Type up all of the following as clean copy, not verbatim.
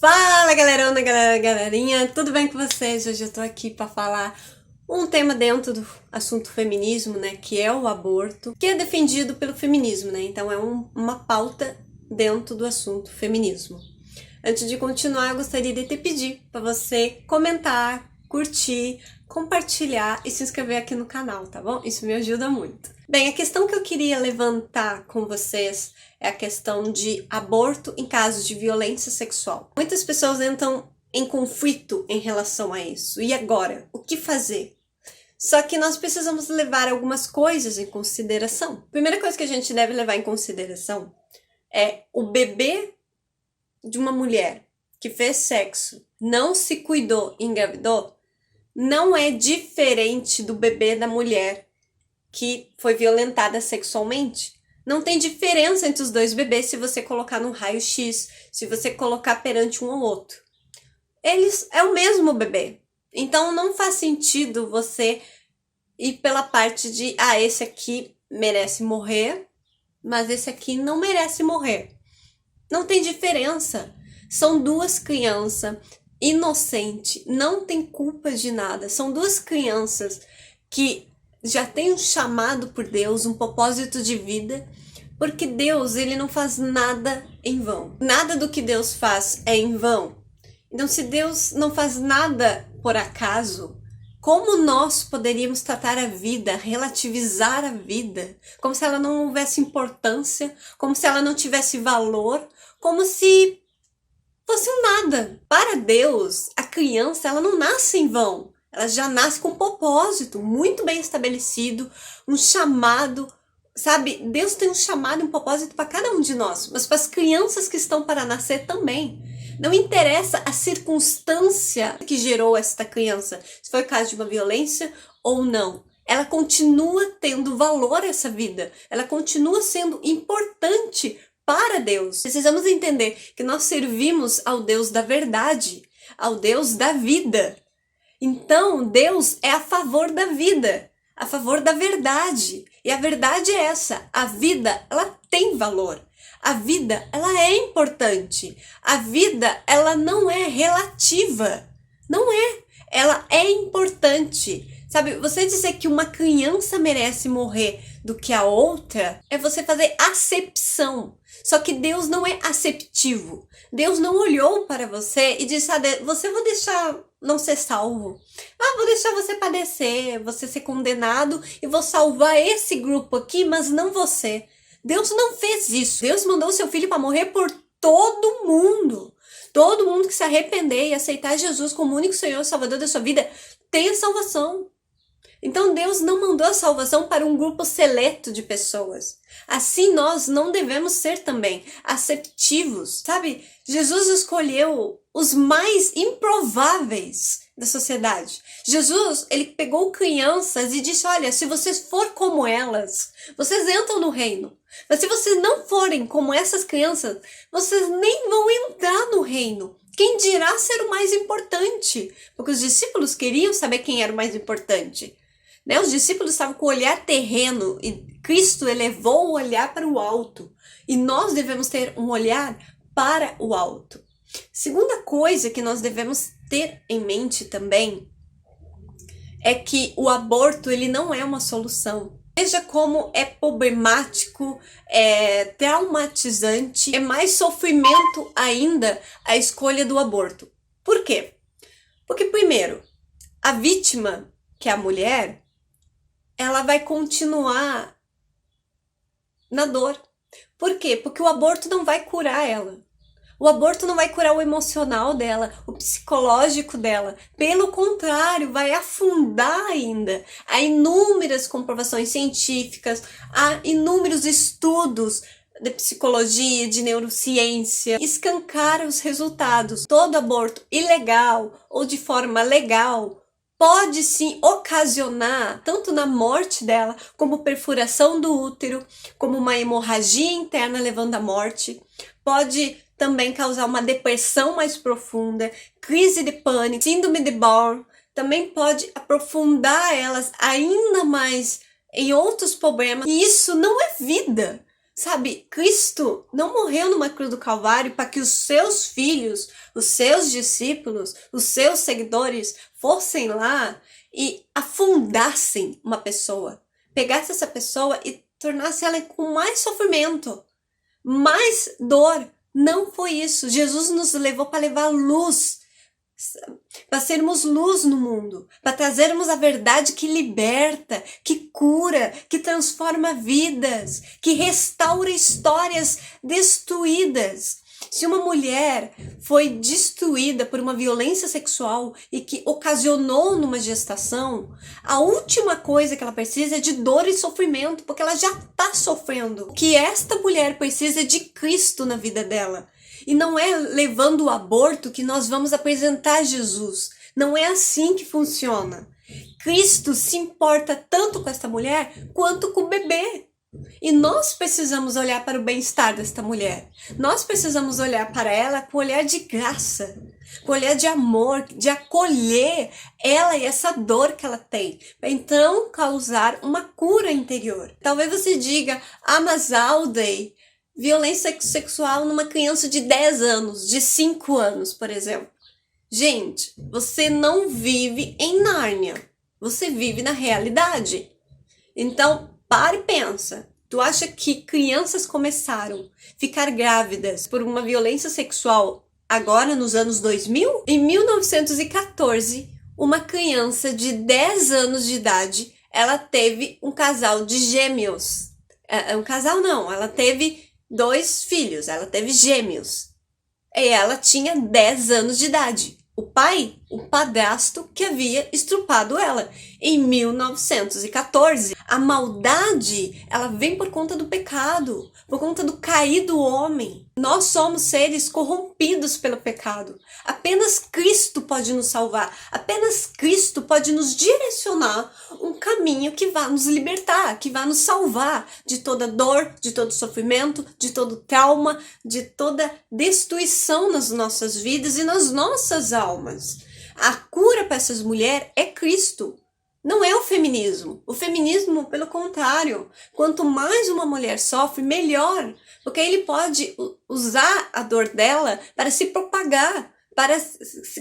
Fala galerona, galerinha, tudo bem com vocês? Hoje eu tô aqui pra falar um tema dentro do assunto feminismo, né, que é o aborto, que é defendido pelo feminismo, né, então é uma pauta dentro do assunto feminismo. Antes de continuar, eu gostaria de te pedir para você comentar, curtir, compartilhar e se inscrever aqui no canal, tá bom? Isso me ajuda muito. Bem, a questão que eu queria levantar com vocês é a questão de aborto em casos de violência sexual. Muitas pessoas entram em conflito em relação a isso. E agora? O que fazer? Só que nós precisamos levar algumas coisas em consideração. A primeira coisa que a gente deve levar em consideração é o bebê de uma mulher que fez sexo, não se cuidou e engravidou, não é diferente do bebê da mulher que foi violentada sexualmente. Não tem diferença entre os dois bebês se você colocar no raio-x, se você colocar perante um ou outro. Eles é o mesmo bebê. Então não faz sentido você ir pela parte de, esse aqui merece morrer, mas esse aqui não merece morrer. Não tem diferença. São duas crianças inocentes, não tem culpa de nada. São duas crianças que já têm um chamado por Deus, um propósito de vida, porque Deus, ele não faz nada em vão. Nada do que Deus faz é em vão. Então, se Deus não faz nada por acaso, como nós poderíamos tratar a vida, relativizar a vida, como se ela não houvesse importância, como se ela não tivesse valor, como se fosse um nada. Para Deus, a criança, ela não nasce em vão. Ela já nasce com um propósito muito bem estabelecido, um chamado, sabe? Deus tem um chamado e um propósito para cada um de nós, mas para as crianças que estão para nascer também. Não interessa a circunstância que gerou esta criança, se foi caso de uma violência ou não. Ela continua tendo valor essa vida, ela continua sendo importante para Deus. Precisamos entender que nós servimos ao Deus da verdade, ao Deus da vida. Então, Deus é a favor da vida, a favor da verdade. E a verdade é essa, a vida, ela tem valor. A vida, ela é importante. A vida, ela não é relativa. Não é. Ela é importante. Sabe, você dizer que uma criança merece morrer do que a outra é você fazer acepção. Só que Deus não é aceptivo. Deus não olhou para você e disse, você vou deixar não ser salvo. Vou deixar você padecer, você ser condenado e vou salvar esse grupo aqui, mas não você. Deus não fez isso. Deus mandou seu filho para morrer por todo mundo. Todo mundo que se arrepender e aceitar Jesus como único Senhor e Salvador da sua vida tem a salvação. Então Deus não mandou a salvação para um grupo seleto de pessoas. Assim nós não devemos ser também aceptivos, sabe? Jesus escolheu os mais improváveis da sociedade. Jesus, ele pegou crianças e disse, olha, se vocês for como elas, vocês entram no reino. Mas se vocês não forem como essas crianças, vocês nem vão entrar no reino. Quem dirá ser o mais importante? Porque os discípulos queriam saber quem era o mais importante. Né? Os discípulos estavam com o olhar terreno e Cristo elevou o olhar para o alto. E nós devemos ter um olhar para o alto. Segunda coisa que nós devemos ter em mente também é que o aborto, ele não é uma solução. Veja como é problemático, é traumatizante, é mais sofrimento ainda a escolha do aborto. Por quê? Porque, primeiro, a vítima, que é a mulher, ela vai continuar na dor. Por quê? Porque o aborto não vai curar ela. O aborto não vai curar o emocional dela, o psicológico dela. Pelo contrário, vai afundar ainda. Há inúmeras comprovações científicas, há inúmeros estudos de psicologia, de neurociência, escancaram os resultados. Todo aborto ilegal ou de forma legal pode sim ocasionar, tanto na morte dela, como perfuração do útero, como uma hemorragia interna levando à morte. Pode também causar uma depressão mais profunda, crise de pânico, síndrome de Down. Também pode aprofundar elas ainda mais em outros problemas. E isso não é vida. Sabe, Cristo não morreu numa cruz do Calvário para que os seus filhos, os seus discípulos, os seus seguidores fossem lá e afundassem uma pessoa. Pegassem essa pessoa e tornassem ela com mais sofrimento, mais dor. Não foi isso. Jesus nos levou para levar luz, para sermos luz no mundo, para trazermos a verdade que liberta, que cura, que transforma vidas, que restaura histórias destruídas. Se uma mulher foi destruída por uma violência sexual e que ocasionou numa gestação, a última coisa que ela precisa é de dor e sofrimento, porque ela já está sofrendo. O que esta mulher precisa é de Cristo na vida dela. E não é levando o aborto que nós vamos apresentar Jesus. Não é assim que funciona. Cristo se importa tanto com esta mulher quanto com o bebê. E nós precisamos olhar para o bem-estar desta mulher. Nós precisamos olhar para ela com olhar de graça, com olhar de amor, de acolher ela e essa dor que ela tem, para então causar uma cura interior. Talvez você diga, mas Alday, violência sexual numa criança de 10 anos, de 5 anos, por exemplo. Gente, você não vive em Nárnia, você vive na realidade. Então, para e pensa. Tu acha que crianças começaram a ficar grávidas por uma violência sexual agora nos anos 2000? Em 1914, uma criança de 10 anos de idade, ela teve um casal de gêmeos. Um casal não, ela teve 2 filhos, ela teve gêmeos. E ela tinha 10 anos de idade. O pai, o padrasto que havia estrupado ela em 1914. A maldade, ela vem por conta do pecado, por conta do caído homem. Nós somos seres corrompidos pelo pecado. Apenas Cristo pode nos salvar. Apenas Cristo pode nos direcionar um caminho que vá nos libertar, que vá nos salvar de toda dor, de todo sofrimento, de todo trauma, de toda destruição nas nossas vidas e nas nossas almas. A cura para essas mulheres é Cristo. Não é o feminismo. O feminismo, pelo contrário, quanto mais uma mulher sofre, melhor. Porque ele pode usar a dor dela para se propagar, para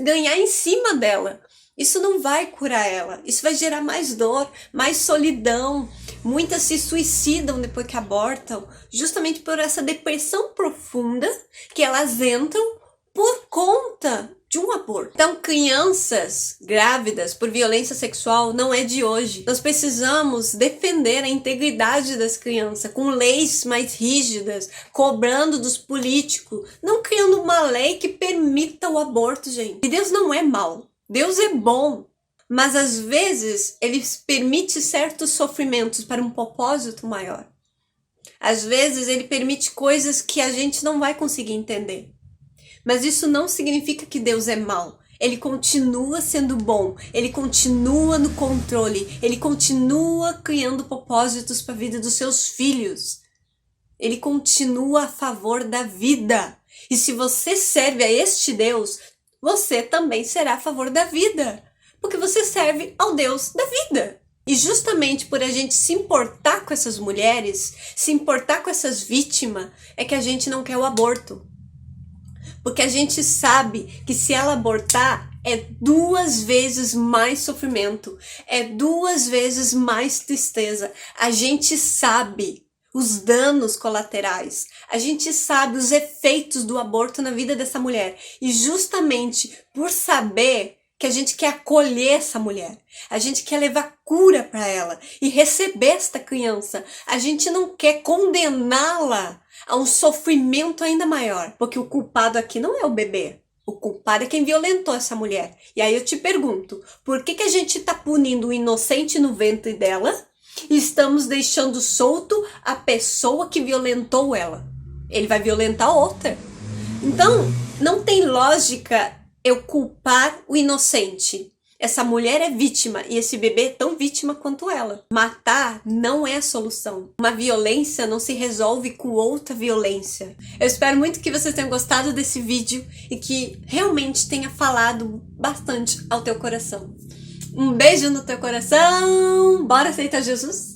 ganhar em cima dela. Isso não vai curar ela. Isso vai gerar mais dor, mais solidão. Muitas se suicidam depois que abortam, justamente por essa depressão profunda que elas entram por conta de um aborto. Então, crianças grávidas por violência sexual não é de hoje. Nós precisamos defender a integridade das crianças com leis mais rígidas, cobrando dos políticos, não criando uma lei que permita o aborto, gente. E Deus não é mau, Deus é bom, mas às vezes Ele permite certos sofrimentos para um propósito maior. Às vezes Ele permite coisas que a gente não vai conseguir entender. Mas isso não significa que Deus é mau. Ele continua sendo bom, ele continua no controle, ele continua criando propósitos para a vida dos seus filhos. Ele continua a favor da vida. E se você serve a este Deus, você também será a favor da vida. Porque você serve ao Deus da vida. E justamente por a gente se importar com essas mulheres, se importar com essas vítimas, é que a gente não quer o aborto. Porque a gente sabe que se ela abortar, é 2 vezes mais sofrimento, é 2 vezes mais tristeza. A gente sabe os danos colaterais, a gente sabe os efeitos do aborto na vida dessa mulher. E justamente por saber que a gente quer acolher essa mulher, a gente quer levar cura para ela e receber esta criança, a gente não quer condená-la a um sofrimento ainda maior, porque o culpado aqui não é o bebê, o culpado é quem violentou essa mulher. E aí eu te pergunto, por que a gente está punindo o inocente no ventre dela e estamos deixando solto a pessoa que violentou ela? Ele vai violentar outra. Então, não tem lógica eu culpar o inocente. Essa mulher é vítima e esse bebê é tão vítima quanto ela. Matar não é a solução. Uma violência não se resolve com outra violência. Eu espero muito que vocês tenham gostado desse vídeo e que realmente tenha falado bastante ao teu coração. Um beijo no teu coração. Bora aceitar Jesus?